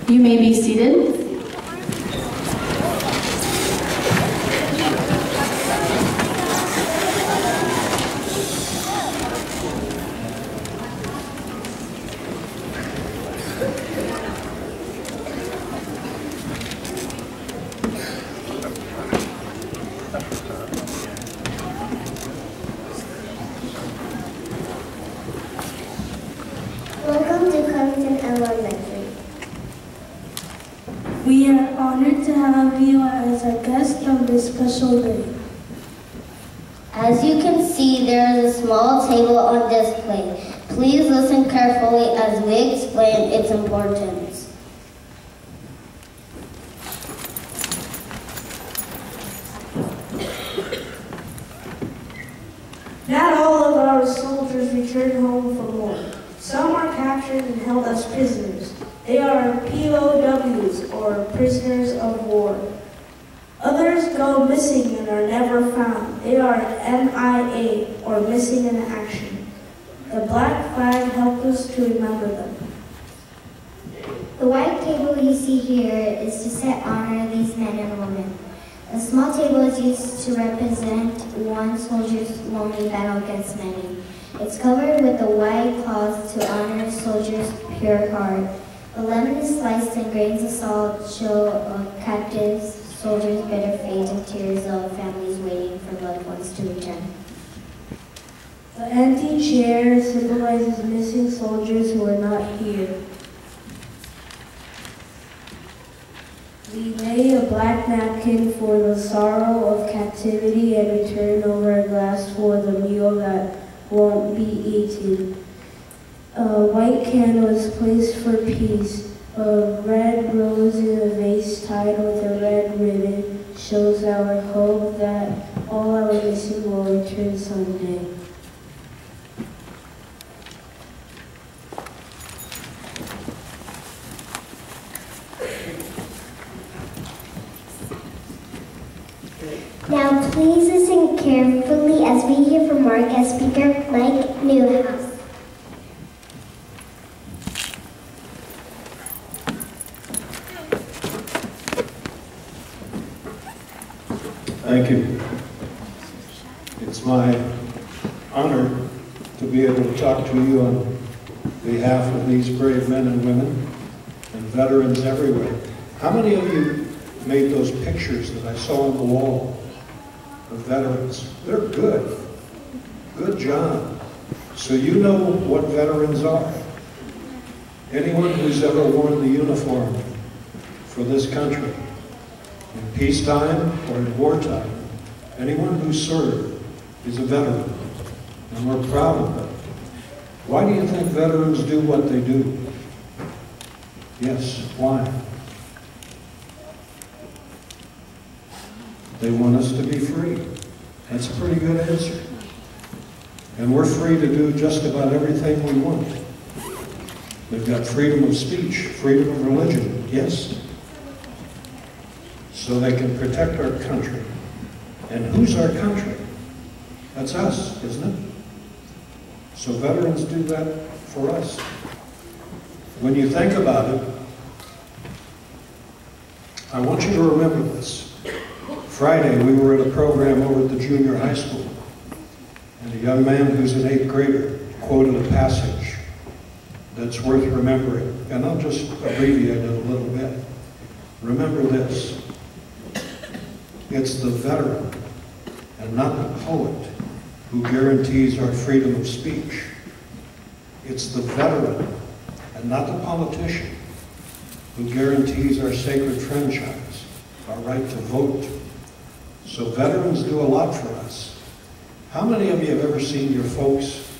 You may be seated. Welcome to Covington Elementary. We are honored to have you as our guest on this special day. As you can see, there is a small table on display. Please listen carefully as we explain its importance. Not all of our soldiers return home from war. Some are captured and held as prisoners. They are POWs, or prisoners of war. Others go missing and are never found. They are MIA, or missing in action. The black flag helps us to remember them. The white table you see here is to set honor these men and women. A small table is used to represent one soldier's lonely battle against many. It's covered with a white cloth to honor a soldier's pure heart. The lemon is sliced and grains of salt show a captive soldier's bitter fate and tears of families waiting for loved ones to return. The empty chair symbolizes missing soldiers who are not here. We lay a black napkin for the sorrow of captivity and return over a glass for the meal that won't be eaten. A white candle is placed for peace. A red rose in a vase tied with a red ribbon shows our hope that all our missing will return someday. Now please listen carefully as we hear from our guest speaker, Mike Newhouse. Thank you. It's my honor to be able to talk to you on behalf of these brave men and women and veterans everywhere. How many of you made those pictures that I saw on the wall of veterans? They're good. Good job. So you know what veterans are. Anyone who's ever worn the uniform for this country, in peacetime or in wartime, anyone who served is a veteran, and we're proud of them. Why do you think veterans do what they do? Yes, why? They want us to be free. That's a pretty good answer. And we're free to do just about everything we want. We've got freedom of speech, freedom of religion, yes. So they can protect our country. And who's our country? That's us, isn't it? So veterans do that for us. When you think about it, I want you to remember this. Friday, we were at a program over at the junior high school, and a young man who's an 8th grader quoted a passage that's worth remembering. And I'll just abbreviate it a little bit. Remember this. It's the veteran and not the poet who guarantees our freedom of speech. It's the veteran and not the politician who guarantees our sacred franchise, our right to vote. So veterans do a lot for us. How many of you have ever seen your folks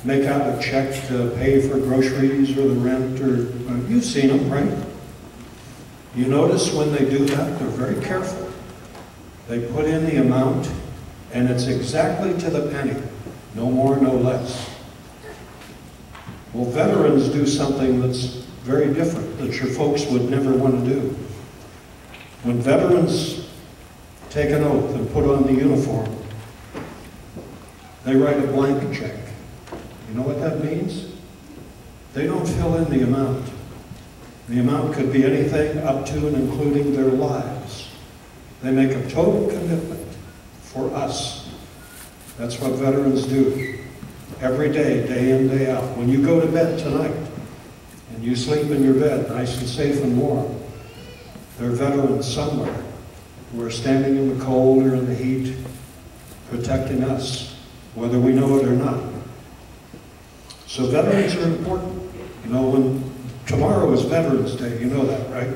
make out a check to pay for groceries or the rent, or you've seen them, right? You notice when they do that, they're very careful. They put in the amount, and it's exactly to the penny, no more, no less. Well, veterans do something that's very different, that your folks would never want to do. When veterans take an oath and put on the uniform, they write a blank check. You know what that means? They don't fill in the amount. The amount could be anything up to and including their lives. They make a total commitment for us. That's what veterans do. Every day, day in, day out. When you go to bed tonight, and you sleep in your bed, nice and safe and warm, there are veterans somewhere who are standing in the cold or in the heat, protecting us, whether we know it or not. So veterans are important. You know, when tomorrow is Veterans Day, you know that, right?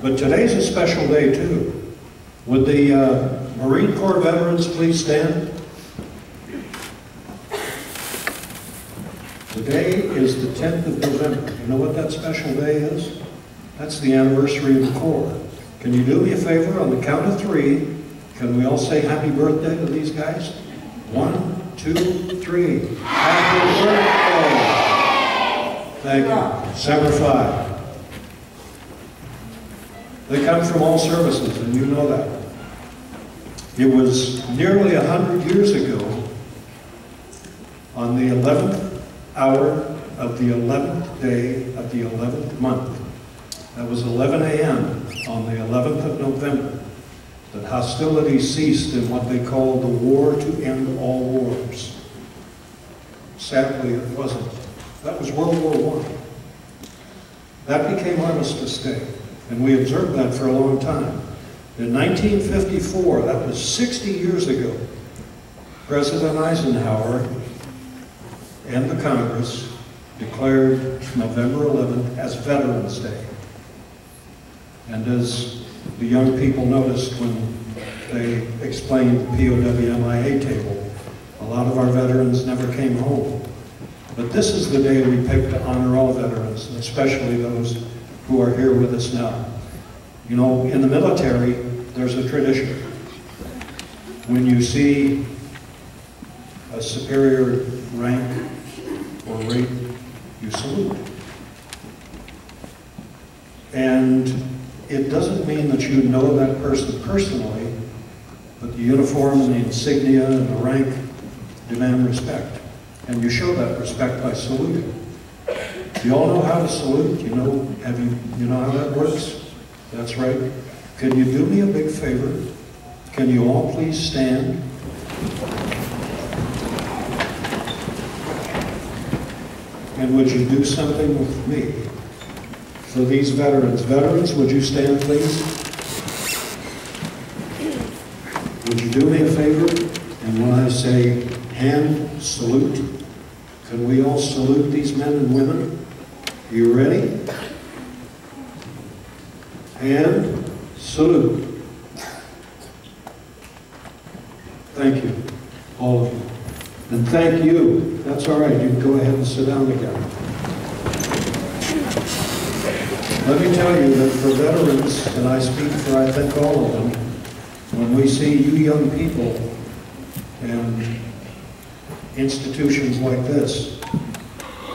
But today's a special day too. Would the Marine Corps veterans please stand? Today is the 10th of November. You know what that special day is? That's the anniversary of the Corps. Can you do me a favor? On the count of 3, can we all say happy birthday to these guys? 1, 2, 3. Happy birthday! Thank you. December 5. They come from all services, and you know that. It was nearly 100 years ago, on the 11th hour of the 11th day of the 11th month. That was 11 a.m. on the 11th of November, that hostilities ceased in what they called the War to End All Wars. Sadly, it wasn't. That was World War I. That became Armistice Day, and we observed that for a long time. In 1954, that was 60 years ago, President Eisenhower and the Congress declared November 11th as Veterans Day. And as the young people noticed when they explained the POW-MIA table, a lot of our veterans never came home. But this is the day we pick to honor all veterans, and especially those who are here with us now. You know, in the military, there's a tradition. When you see a superior rank or rate, you salute. And it doesn't mean that you know that person personally, but the uniform and the insignia and the rank demand respect. And you show that respect by saluting. You all know how to salute? You know how that works? That's right. Can you do me a big favor? Can you all please stand? And would you do something with me for these veterans? Veterans, would you stand, please? Would you do me a favor? And when I say hand salute, can we all salute these men and women? Are you ready? Hand salute. Thank you, all of you. And thank you. That's all right. You can go ahead and sit down again. Let me tell you that for veterans, and I speak for I think all of them, when we see you young people and institutions like this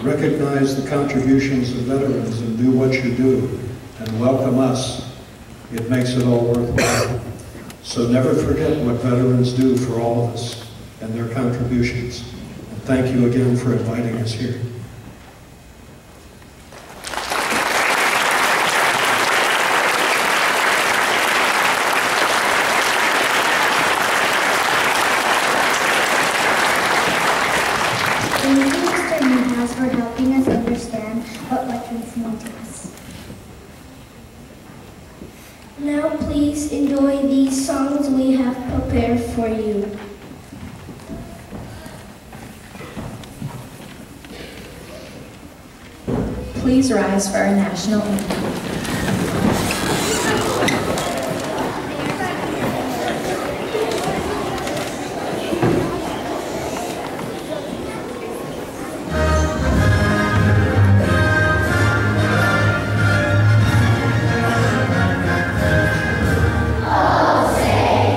recognize the contributions of veterans and do what you do and welcome us, it makes it all worthwhile. So never forget what veterans do for all of us and their contributions. And thank you again for inviting us here. Thank you, Mr. Newhouse, for helping us understand what veterans mean to us. Now please enjoy these songs we have prepared for you. Please rise for our national anthem. All say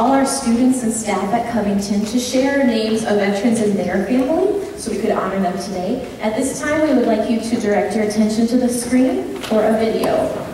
all our students and staff at Covington to share names of veterans and their family so we could honor them today. At this time, we would like you to direct your attention to the screen for a video.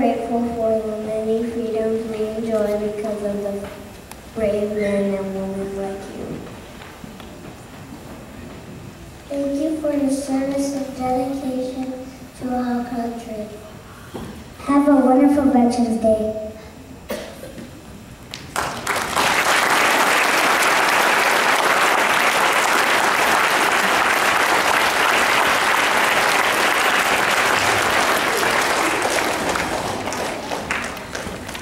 grateful for the many freedoms we enjoy because of the brave men and women like you. Thank you for your service and dedication to our country. Have a wonderful Veterans Day.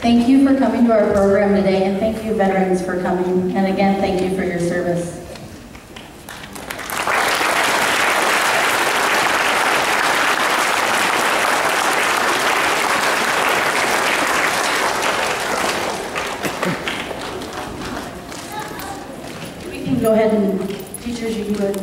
Thank you for coming to our program today, and thank you, veterans, for coming. And again, thank you for your service. We can go ahead and, teachers, you can go ahead.